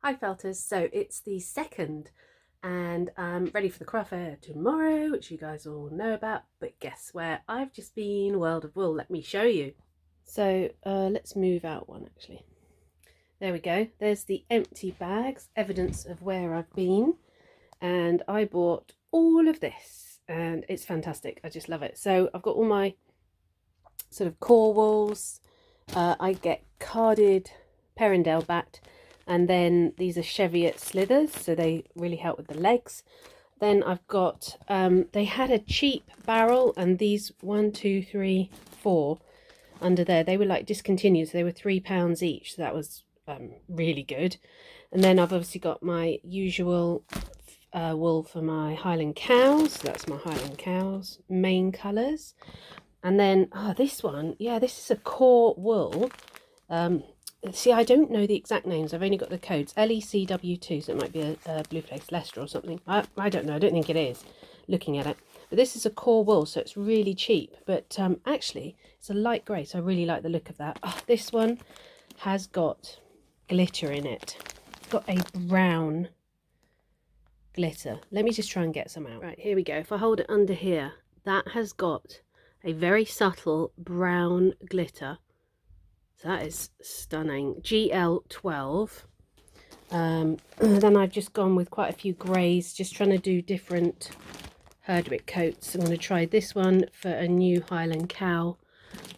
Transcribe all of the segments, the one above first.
Hi Felters, so it's the 2nd and I'm ready for the craft fair tomorrow, which you guys all know about, but guess where I've just been? World of Wool. Let me show you. So let's move out one actually. There we go, there's the empty bags, evidence of where I've been, and I bought all of this and it's fantastic. I just love it. So I've got all my sort of core wools. I get carded Perindale bat, and then these are Cheviot slithers, so they really help with the legs. Then I've got they had a cheap barrel, and these 1, 2, 3, 4 under there, they were like discontinued, so they were £3 each, so that was really good. And then I've obviously got my usual wool for my Highland cows, so that's my Highland cows main colours. And then this one, yeah, this is a core wool. See, I don't know the exact names, I've only got the codes. LECW2, so it might be a Blue Face Leicester or something. I don't know, I don't think it is, looking at it. But this is a core wool, so it's really cheap. But actually, it's a light grey, so I really like the look of that. Oh, this one has got glitter in it. It's got a brown glitter. Let me just try and get some out. Right, here we go. If I hold it under here, that has got a very subtle brown glitter. So that is stunning. GL12. Then I've just gone with quite a few greys, just trying to do different Herdwick coats. I'm going to try this one for a new Highland cow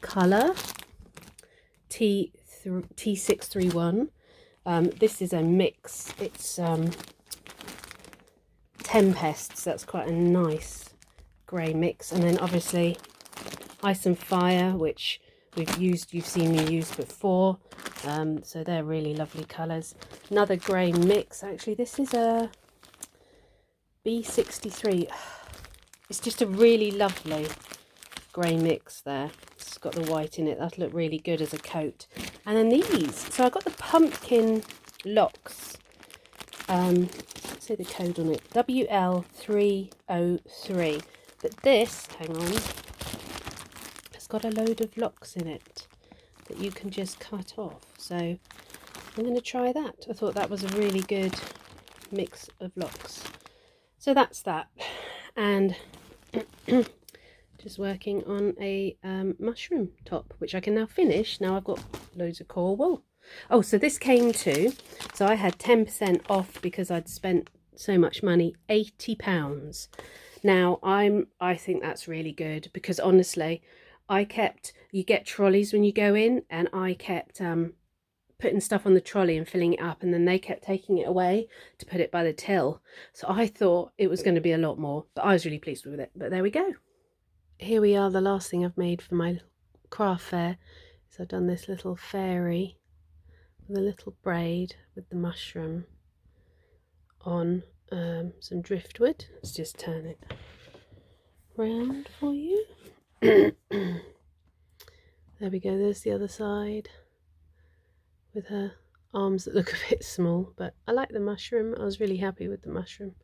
colour, T631. This is a mix. It's Tempests. That's quite a nice grey mix. And then obviously Ice and Fire, which you've seen me use before, so they're really lovely colours. Another grey mix, actually this is a B63. It's just a really lovely grey mix there. It's got the white in it, that'll look really good as a coat. And then these, so I got the pumpkin locks, let's say the code on it, WL303, but this, hang on, got a load of locks in it that you can just cut off, so I'm going to try that. I thought that was a really good mix of locks, so that's that. And just working on a mushroom top, which I can now finish. Now I've got loads of core wool. Oh, so this came to, so I had 10% off because I'd spent so much money, £80. Now I think that's really good, because honestly you get trolleys when you go in, and I kept putting stuff on the trolley and filling it up, and then they kept taking it away to put it by the till. So I thought it was going to be a lot more, but I was really pleased with it. But there we go. Here we are, the last thing I've made for my craft fair. So I've done this little fairy with a little braid with the mushroom on some driftwood. Let's just turn it round for you. There we go, there's the other side with her arms that look a bit small, but I like the mushroom. I was really happy with the mushroom.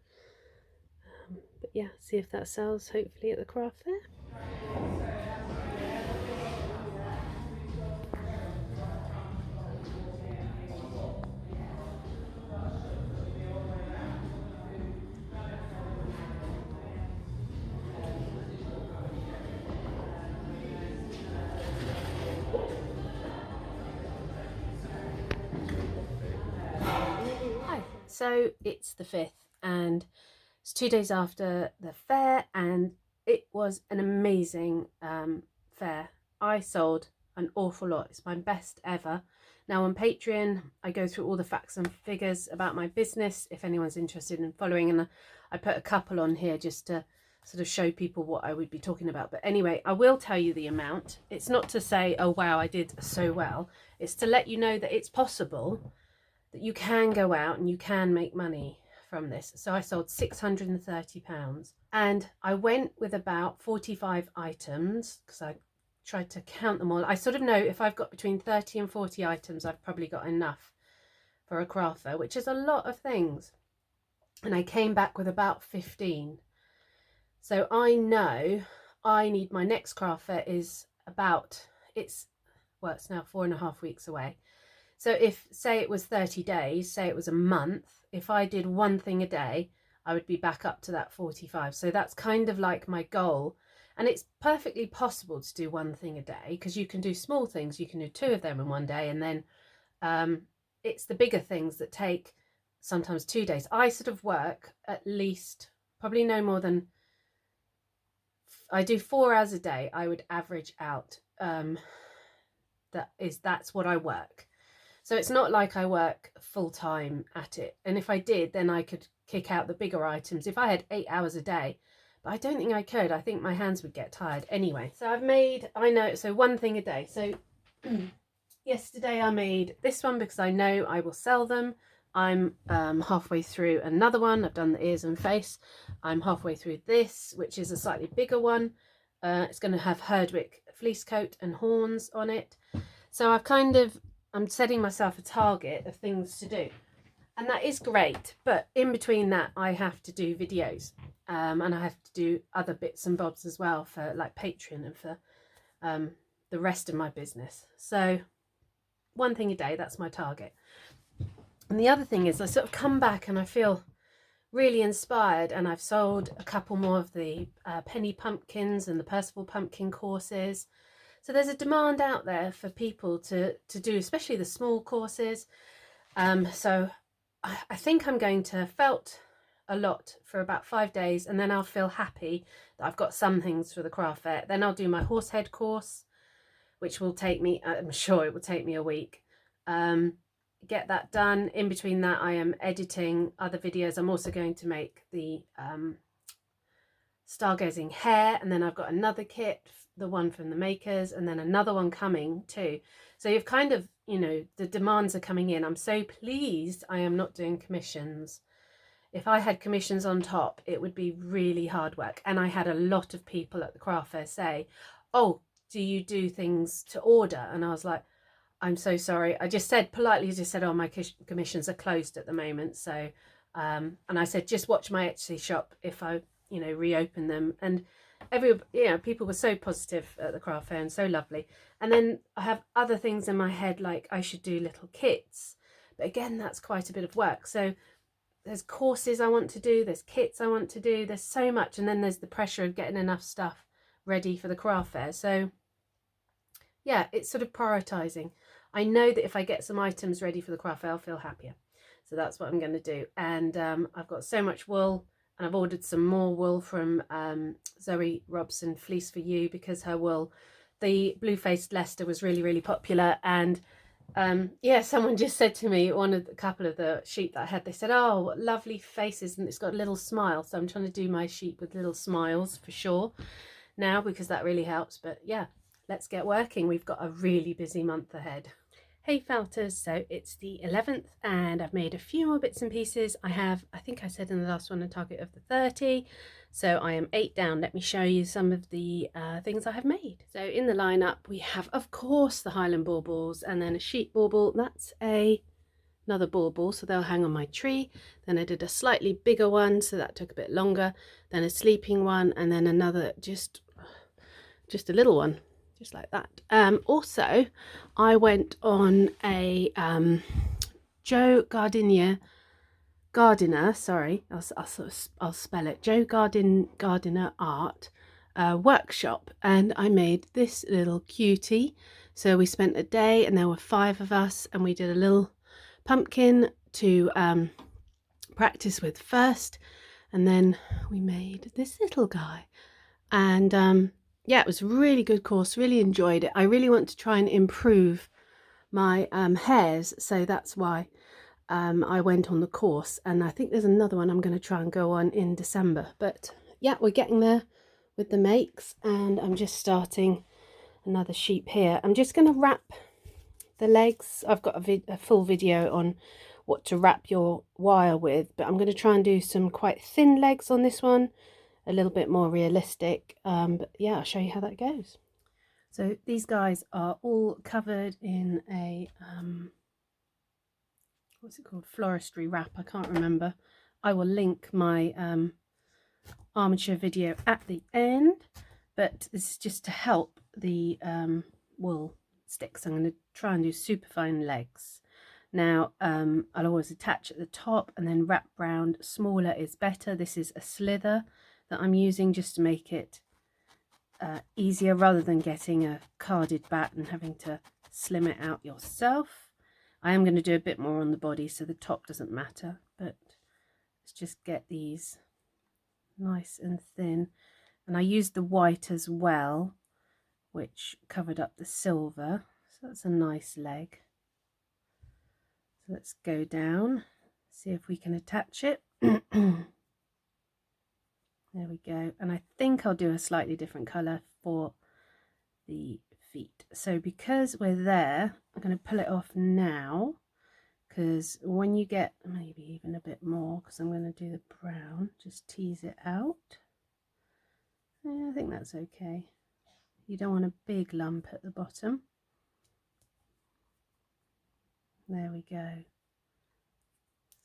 But yeah, see if that sells hopefully at the craft fair. Hi, so it's the 5th and it's 2 days after the fair, and it was an amazing fair. I sold an awful lot. It's my best ever. Now on Patreon I go through all the facts and figures about my business if anyone's interested in following, and I put a couple on here just to sort of show people what I would be talking about. But anyway, I will tell you the amount. It's not to say, oh wow, I did so well. It's to let you know that it's possible, that you can go out and you can make money from this. So I sold £630, and I went with about 45 items because I tried to count them all. I sort of know if I've got between 30 and 40 items, I've probably got enough for a craft fair, which is a lot of things. And I came back with about 15. So I know I need, my next craft fair is about, it's now 4.5 weeks away. So if, say it was 30 days, say it was a month, if I did one thing a day, I would be back up to that 45. So that's kind of like my goal. And it's perfectly possible to do one thing a day, because you can do small things. You can do 2 of them in one day, and then it's the bigger things that take sometimes 2 days. I sort of work at least probably no more than, I do 4 hours a day. I would average out. That's what I work. So it's not like I work full time at it. And if I did, then I could kick out the bigger items. If I had 8 hours a day, but I don't think I could. I think my hands would get tired anyway. So I've made, I know, so one thing a day. So yesterday I made this one because I know I will sell them. I'm halfway through another one. I've done the ears and face. I'm halfway through this, which is a slightly bigger one. It's going to have Herdwick fleece coat and horns on it. So I'm setting myself a target of things to do. And that is great. But in between that, I have to do videos. And I have to do other bits and bobs as well for like Patreon and for the rest of my business. So one thing a day, that's my target. And the other thing is I sort of come back and I feel really inspired, and I've sold a couple more of the penny pumpkins and the Percival pumpkin courses. So there's a demand out there for people to do, especially the small courses. So I think I'm going to felt a lot for about 5 days, and then I'll feel happy that I've got some things for the craft fair. Then I'll do my horsehead course, which will take me, I'm sure it will take me a week. Get that done. In between that, I am editing other videos. I'm also going to make the stargazing hare, and then I've got another kit, the one from the makers, and then another one coming too. So you've kind of, you know, the demands are coming in. I'm so pleased I am not doing commissions. If I had commissions on top, it would be really hard work. And I had a lot of people at the craft fair say, oh, do you do things to order? And I was like, I'm so sorry. I just said politely, oh, my commissions are closed at the moment. So, and I said, just watch my Etsy shop if I, you know, reopen them. And people were so positive at the craft fair and so lovely. And then I have other things in my head, like I should do little kits. But again, that's quite a bit of work. So there's courses I want to do, there's kits I want to do, there's so much. And then there's the pressure of getting enough stuff ready for the craft fair. So yeah, it's sort of prioritizing. I know that if I get some items ready for the craft fair, I'll feel happier. So that's what I'm going to do. And I've got so much wool, and I've ordered some more wool from Zoe Robson Fleece for You, because her wool, the blue-faced Leicester, was really, really popular. And yeah, someone just said to me, a couple of the sheep that I had, they said, oh, what lovely faces, and it's got a little smile. So I'm trying to do my sheep with little smiles for sure now, because that really helps. But yeah, let's get working. We've got a really busy month ahead. Hey Felters, so it's the 11th and I've made a few more bits and pieces. I think I said in the last one, a target of the 30. So I am 8 down. Let me show you some of the things I have made. So in the lineup, we have, of course, the Highland baubles, and then a sheep bauble. That's another bauble, so they'll hang on my tree. Then I did a slightly bigger one, so that took a bit longer. Then a sleeping one, and then another just a little one. Just like that. Also, I went on a Joe Gardiner, sorry, I'll spell it, Joe Gardiner Art workshop, and I made this little cutie. So we spent a day, and there were 5 of us, and we did a little pumpkin to practice with first, and then we made this little guy. And yeah, it was a really good course, really enjoyed it. I really want to try and improve my hares, so that's why I went on the course. And I think there's another one I'm going to try and go on in December. But yeah, we're getting there with the makes, and I'm just starting another sheep here. I'm just going to wrap the legs. I've got a full video on what to wrap your wire with, but I'm going to try and do some quite thin legs on this one, a little bit more realistic, but yeah, I'll show you how that goes. So these guys are all covered in a what's it called, floristry wrap, I can't remember. I will link my armature video at the end, but this is just to help the wool sticks. I'm going to try and do super fine legs. Now I'll always attach at the top and then wrap round. Smaller is better. This is a slither that I'm using just to make it easier rather than getting a carded bat and having to slim it out yourself. I am going to do a bit more on the body so the top doesn't matter, but let's just get these nice and thin. And I used the white as well, which covered up the silver, so that's a nice leg. So let's go down, see if we can attach it. There we go. And I think I'll do a slightly different colour for the feet. So because we're there, I'm going to pull it off now, because when you get maybe even a bit more, because I'm going to do the brown, just tease it out. Yeah, I think that's okay. You don't want a big lump at the bottom. There we go.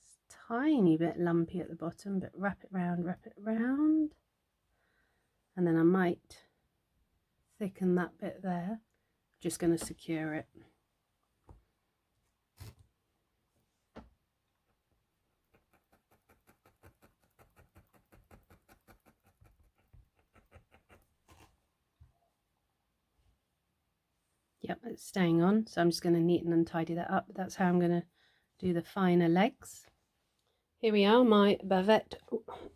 It's a tiny bit lumpy at the bottom, but wrap it round, and then I might thicken that bit there. Just going to secure it. Yep, it's staying on, so I'm just going to neaten and tidy that up. That's how I'm going to do the finer legs. Here we are, my barbet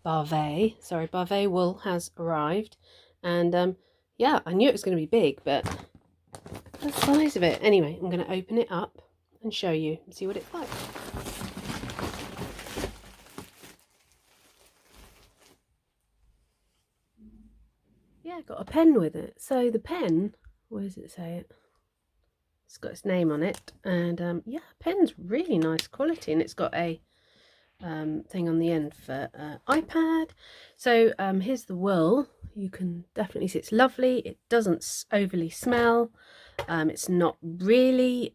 wool has arrived, and yeah, I knew it was going to be big, but the size of it. Anyway, I'm going to open it up and show you and see what it's like. Yeah, got a pen with it. So the pen, where does it say it? It's got its name on it, and yeah, pen's really nice quality, and it's got a thing on the end for iPad. So here's the wool. You can definitely see it's lovely. It doesn't overly smell. It's not really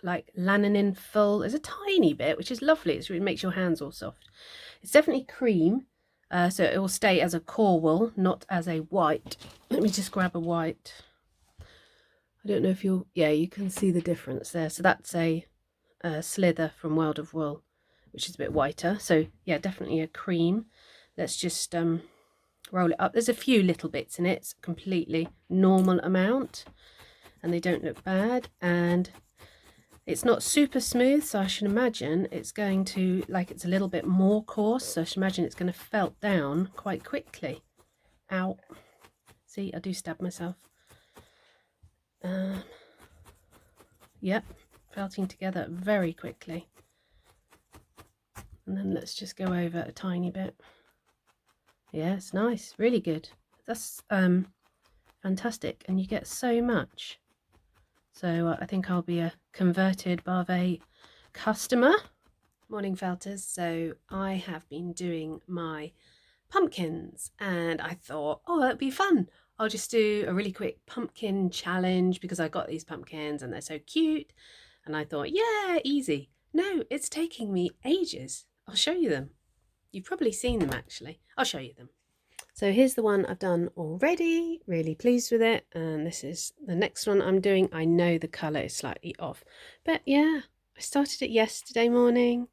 like lanolin full. There's a tiny bit, which is lovely. It really makes your hands all soft. It's definitely cream, so it will stay as a core wool, not as a white. Let me just grab a white. I don't know if you'll, yeah, you can see the difference there. So that's a slither from World of Wool, which is a bit whiter. So yeah, definitely a cream. Let's just roll it up. There's a few little bits in it. It's a completely normal amount, and they don't look bad. And it's not super smooth, so I should imagine it's going to, like, it's a little bit more coarse, so I should imagine it's going to felt down quite quickly. Ow. See, I do stab myself. Yep, felting together very quickly. And then let's just go over a tiny bit. Yeah, it's nice, really good. That's fantastic, and you get so much. So I think I'll be a converted Barbet customer. Morning felters. So I have been doing my pumpkins, and I thought, oh, that'd be fun. I'll just do a really quick pumpkin challenge because I got these pumpkins and they're so cute. And I thought, yeah, easy. No, it's taking me ages. I'll show you them. You've probably seen them actually. I'll show you them. So here's the one I've done already. Really pleased with it. And this is the next one I'm doing. I know the colour is slightly off, but yeah, I started it yesterday morning.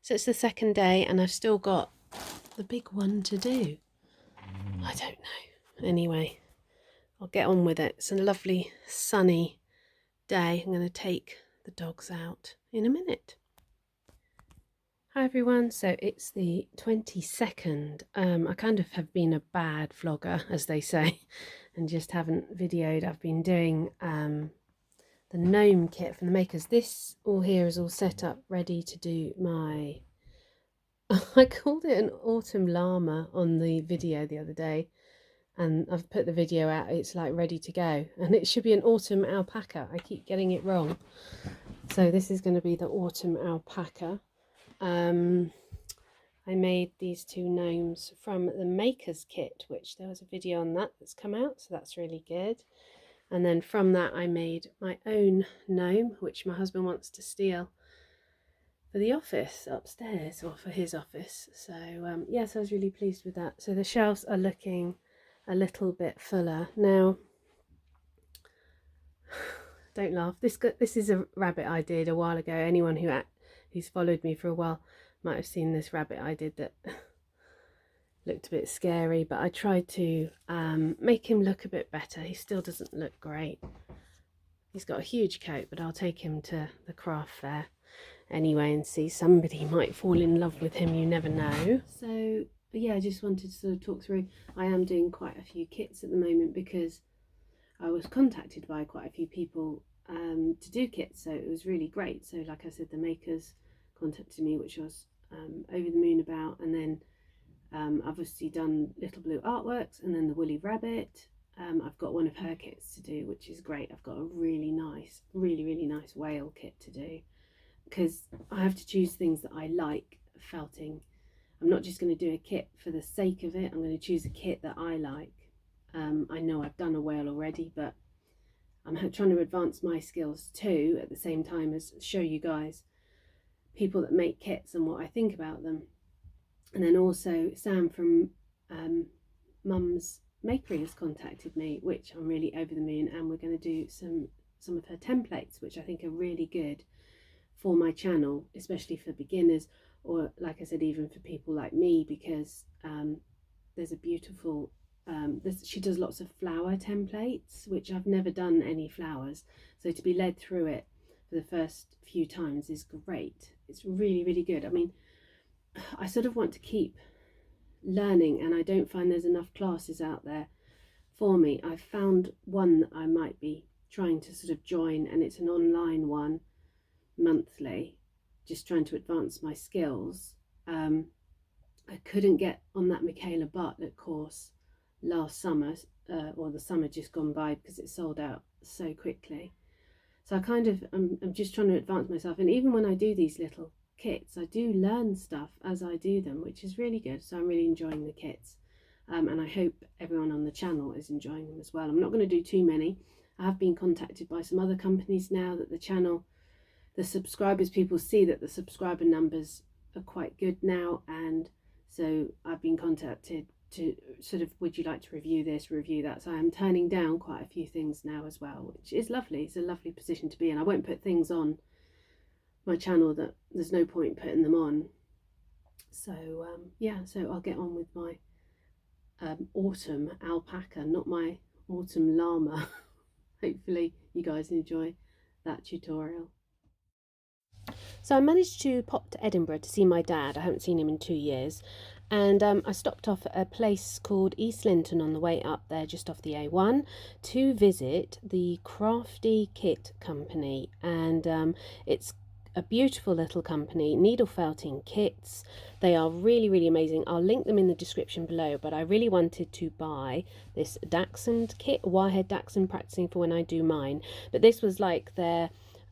So it's the second day and I've still got the big one to do. I don't know. Anyway, I'll get on with it. It's a lovely sunny day. I'm going to take the dogs out in a minute. Hi everyone, so it's the 22nd. I kind of have been a bad vlogger, as they say, and just haven't videoed. I've been doing the gnome kit from the makers. This all here is all set up ready to do my I called it an autumn llama on the video the other day, and I've put the video out. It's like ready to go, and it should be an autumn alpaca. I keep getting it wrong. So this is going to be the autumn alpaca. I made these two gnomes from the makers kit, which there was a video on that that's come out, so that's really good. And then from that I made my own gnome, which my husband wants to steal for the office upstairs, or for his office. So yes, I was really pleased with that. So the shelves are looking a little bit fuller now. Don't laugh. This is a rabbit I did a while ago. Anyone who's followed me for a while might have seen this rabbit I did that looked a bit scary, but I tried to make him look a bit better. He still doesn't look great. He's got a huge coat, but I'll take him to the craft fair anyway and see. Somebody might fall in love with him, you never know. So yeah, I just wanted to sort of talk through. I am doing quite a few kits at the moment because I was contacted by quite a few people to do kits, so it was really great. So like I said, the makers contacted me, which I was over the moon about, and then I've obviously done Little Blue Artworks and then the Woolly Rabbit. I've got one of her kits to do, which is great. I've got a really nice whale kit to do because I have to choose things that I like felting. I'm not just going to do a kit for the sake of it. I'm going to choose a kit that I like. I know I've done a whale already, but I'm trying to advance my skills too at the same time as show you guys people that make kits and what I think about them. And then also Sam from Mum's Makery has contacted me, which I'm really over the moon, and we're going to do some of her templates, which I think are really good for my channel, especially for beginners, or like I said, even for people like me, because there's a beautiful she does lots of flower templates, which I've never done any flowers, so to be led through it for the first few times is great. It's really good. I mean, I sort of want to keep learning, and I don't find there's enough classes out there for me. I've found one that I might be trying to sort of join, and it's an online one, monthly, just trying to advance my skills. I couldn't get on that Michaela Bartlett course last summer, or the summer just gone by, because it sold out so quickly. So I'm just trying to advance myself, and even when I do these little kits, I do learn stuff as I do them, which is really good. So I'm really enjoying the kits, and I hope everyone on the channel is enjoying them as well. I'm not going to do too many. I have been contacted by some other companies now that the channel, the subscribers, people see that the subscriber numbers are quite good now, and so I've been contacted to sort of, would you like to review this, review that? So I'm turning down quite a few things now as well, which is lovely. It's a lovely position to be in. I won't put things on my channel that there's no point putting them on. So yeah, so I'll get on with my autumn alpaca, not my autumn llama. Hopefully you guys enjoy that tutorial. So I managed to pop to Edinburgh to see my dad. I haven't seen him in 2 years, and I stopped off at a place called East Linton on the way up there, just off the A1, to visit the Crafty Kit Company. And it's a beautiful little company, needle felting kits. They are really amazing. I'll link them in the description below, but I really wanted to buy this Dachshund kit, Wirehead Dachshund, practicing for when I do mine. But this was like their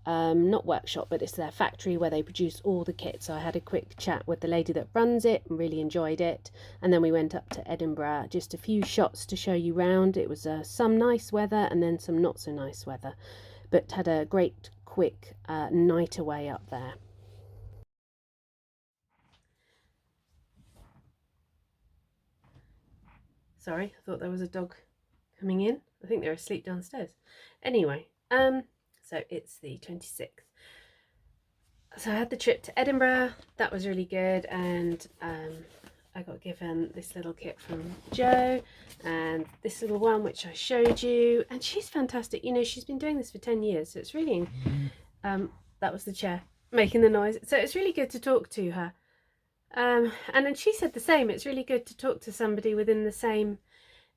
not workshop, but it's their factory where they produce all the kits. So I had a quick chat with the lady that runs it and really enjoyed it. And then we went up to Edinburgh, just a few shots to show you round. It was some nice weather and then some not so nice weather, but had a great quick night away up there. Sorry, I thought there was a dog coming in. I think they're asleep downstairs. Anyway, so it's the 26th. So I had the trip to Edinburgh. That was really good, and I got given this little kit from Jo, and this little one which I showed you, and she's fantastic. You know, she's been doing this for 10 years, so it's really that was the chair making the noise. So it's really good to talk to her, and then she said the same. It's really good to talk to somebody within the same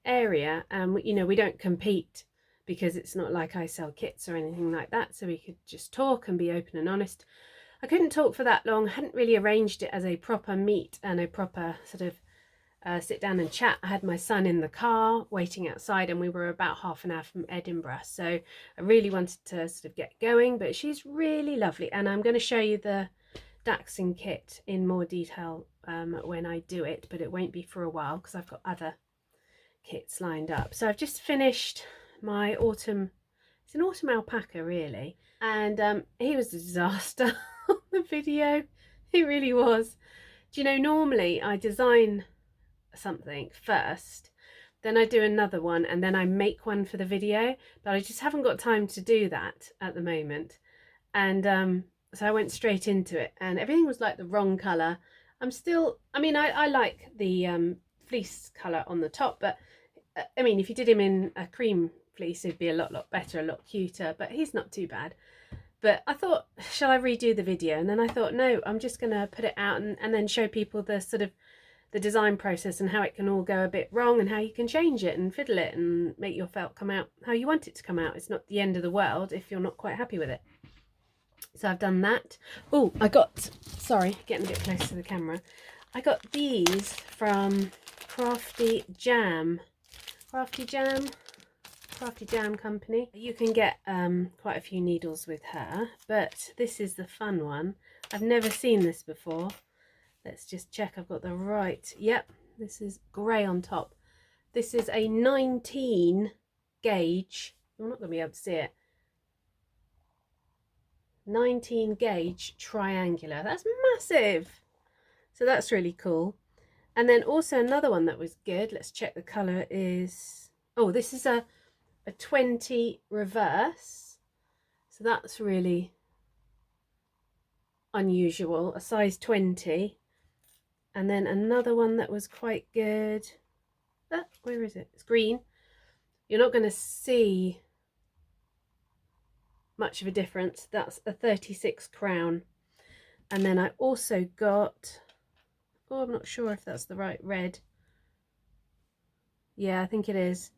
area. You know, we don't compete, because it's not like I sell kits or anything like that, so we could just talk and be open and honest. I couldn't talk for that long. I hadn't really arranged it as a proper meet and a proper sort of sit down and chat. I had my son in the car waiting outside, and we were about half an hour from Edinburgh, so I really wanted to sort of get going. But she's really lovely, and I'm going to show you the Dachshund kit in more detail when I do it, but it won't be for a while because I've got other kits lined up. So I've just finished my autumn, it's an autumn alpaca really, and he was a disaster on the video. He really was. Do you know, normally I design something first, then I do another one, and then I make one for the video, but I just haven't got time to do that at the moment. And so I went straight into it, and everything was like the wrong colour. I mean, I like the fleece colour on the top, but I mean, if you did him in a cream fleece, it'd be a lot better, a lot cuter, but he's not too bad. But I thought, shall I redo the video? And then I thought, no, I'm just going to put it out and then show people the sort of the design process and how it can all go a bit wrong and how you can change it and fiddle it and make your felt come out how you want it to come out. It's not the end of the world if you're not quite happy with it. So I've done that. Oh, I got, sorry, getting a bit close to the camera. I got these from Crafty Jam company. You can get quite a few needles with her, but this is the fun one. I've never seen this before. Let's just check I've got the right. Yep, this is grey on top. This is a 19 gauge. You're not going to be able to see it. 19 gauge triangular. That's massive. So that's really cool. And then also another one that was good. Let's check the colour is, oh, this is a 20 reverse. So that's really unusual, a size 20. And then another one that was quite good. Where is it? It's green. You're not going to see much of a difference. That's a 36 crown. And then I also got, oh, I'm not sure if that's the right red. Yeah, I think it is.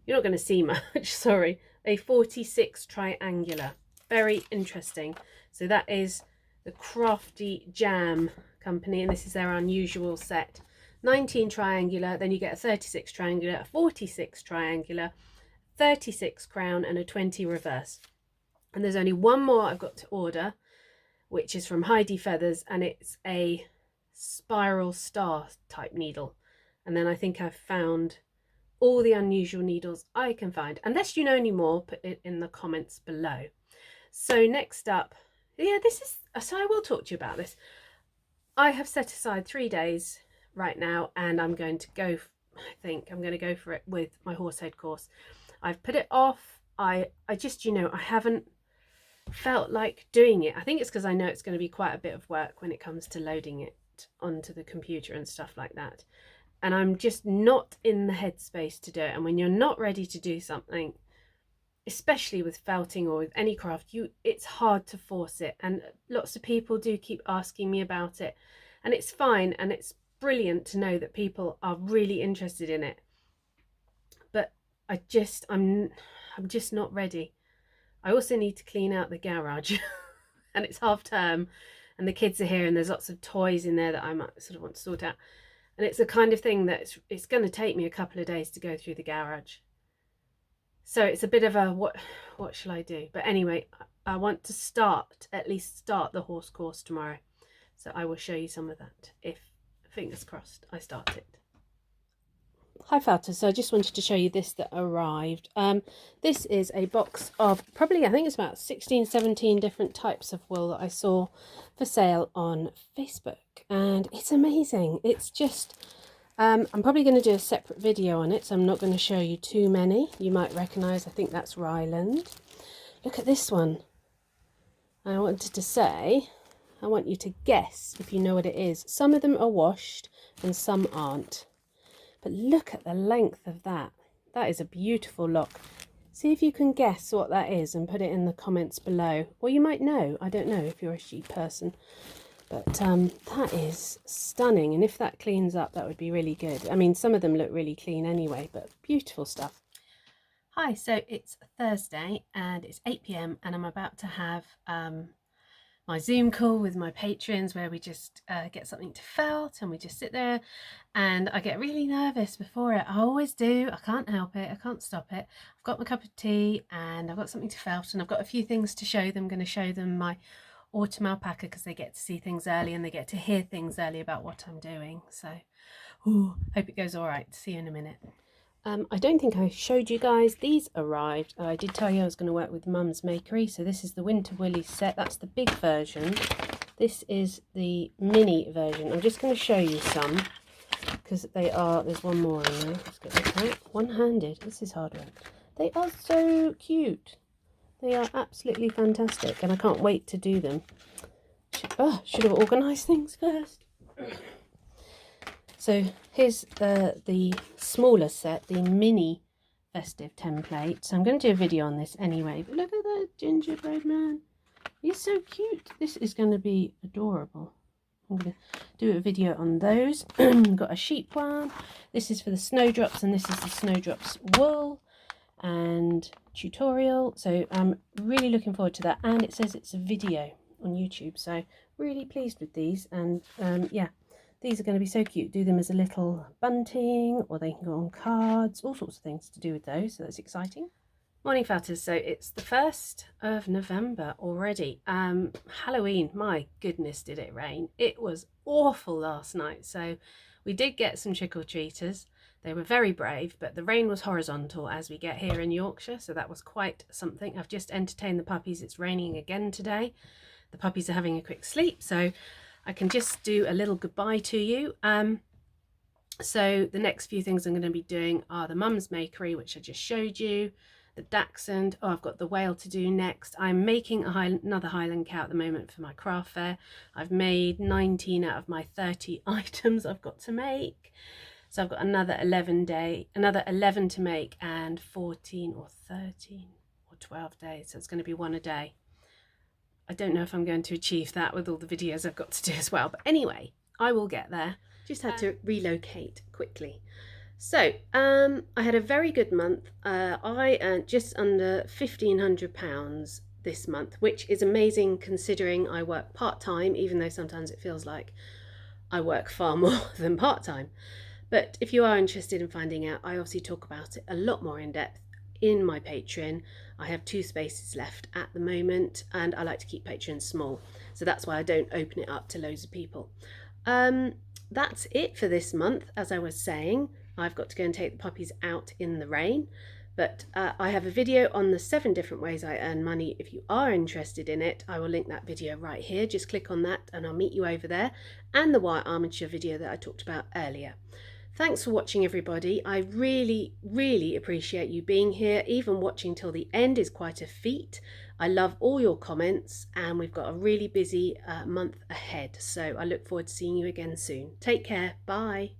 You're not going to see much, sorry. A 46 triangular. Very interesting. So that is the Crafty Jam company, and this is their unusual set. 19 triangular, then you get a 36 triangular, a 46 triangular, 36 crown, and a 20 reverse. And there's only one more I've got to order, which is from Heidi Feathers, and it's a spiral star type needle. And then I think I've found all the unusual needles I can find. Unless you know any more, put it in the comments below. So next up, yeah, so I will talk to you about this. I have set aside 3 days right now, and I'm going to go, I think I'm going to go for it with my horsehead course. I've put it off. I just, you know, I haven't felt like doing it. I think it's because I know it's going to be quite a bit of work when it comes to loading it onto the computer and stuff like that. And I'm just not in the headspace to do it. And when you're not ready to do something, especially with felting or with any craft, it's hard to force it. And lots of people do keep asking me about it, and it's fine, and it's brilliant to know that people are really interested in it. But I'm just not ready. I also need to clean out the garage and it's half term and the kids are here and there's lots of toys in there that I might sort of want to sort out. And it's the kind of thing that it's going to take me a couple of days to go through the garage. So it's a bit of a, what shall I do? But anyway, I want to at least start the horse course tomorrow. So I will show you some of that if, fingers crossed, I start it. Hi Falter, so I just wanted to show you this that arrived. This is a box of probably, I think it's about 16, 17 different types of wool that I saw for sale on Facebook. And it's amazing. It's just, I'm probably going to do a separate video on it, so I'm not going to show you too many. You might recognise, I think that's Ryland. Look at this one. I wanted to say, I want you to guess if you know what it is. Some of them are washed and some aren't. But look at the length of that. That is a beautiful lock. See if you can guess what that is and put it in the comments below. Or you might know. I don't know if you're a sheep person. But that is stunning. And if that cleans up, that would be really good. I mean, some of them look really clean anyway, but beautiful stuff. Hi, so it's Thursday and it's 8 PM and I'm about to have my Zoom call with my patrons where we just get something to felt and we just sit there, and I get really nervous before it. I always do. I can't help it. I can't stop it. I've got my cup of tea and I've got something to felt and I've got a few things to show them. I'm going to show them my autumn alpaca because they get to see things early and they get to hear things early about what I'm doing. So hope it goes all right. See you in a minute. I don't think I showed you guys, these arrived. I did tell you I was going to work with Mum's Makery, so this is the Winter Woolly set. That's the big version. This is the mini version. I'm just going to show you some because there's one more in there. Let's get this out. One-handed. This is hard work. They are so cute. They are absolutely fantastic, and I can't wait to do them. Should have organised things first. So here's the smaller set, the mini festive template. So I'm going to do a video on this anyway. But look at that gingerbread man. He's so cute. This is going to be adorable. I'm going to do a video on those. Got a sheep one. This is for the snowdrops, and this is the snowdrops wool and tutorial. So I'm really looking forward to that. And it says it's a video on YouTube. So really pleased with these. And yeah, these are going to be so cute. Do them as a little bunting, or they can go on cards. All sorts of things to do with those. So that's exciting. Morning Fatters, so it's the 1st of November already. Halloween, my goodness did it rain. It was awful last night, so we did get some trick-or-treaters. They were very brave, but the rain was horizontal as we get here in Yorkshire, so that was quite something. I've just entertained the puppies. It's raining again today. The puppies are having a quick sleep, so I can just do a little goodbye to you. So the next few things I'm going to be doing are the Mum's Makery, which I just showed you. The Dachshund. I've got the whale to do next. I'm making another Highland cow at the moment for my craft fair. I've made 19 out of my 30 items I've got to make. So I've got another 11 to make, and 14 or 13 or 12 days. So it's going to be one a day. I don't know if I'm going to achieve that with all the videos I've got to do as well. But anyway, I will get there. Just had to relocate quickly. So I had a very good month. I earned just under £1,500 this month, which is amazing considering I work part-time, even though sometimes it feels like I work far more than part-time. But if you are interested in finding out, I obviously talk about it a lot more in depth in my Patreon. I have 2 spaces left at the moment, and I like to keep Patreon small. So that's why I don't open it up to loads of people. That's it for this month. As I was saying, I've got to go and take the puppies out in the rain, but I have a video on the 7 different ways I earn money. If you are interested in it, I will link that video right here. Just click on that and I'll meet you over there, and the wire armature video that I talked about earlier. Thanks for watching, everybody. I really, really appreciate you being here. Even watching till the end is quite a feat. I love all your comments, and we've got a really busy month ahead. So I look forward to seeing you again soon. Take care. Bye.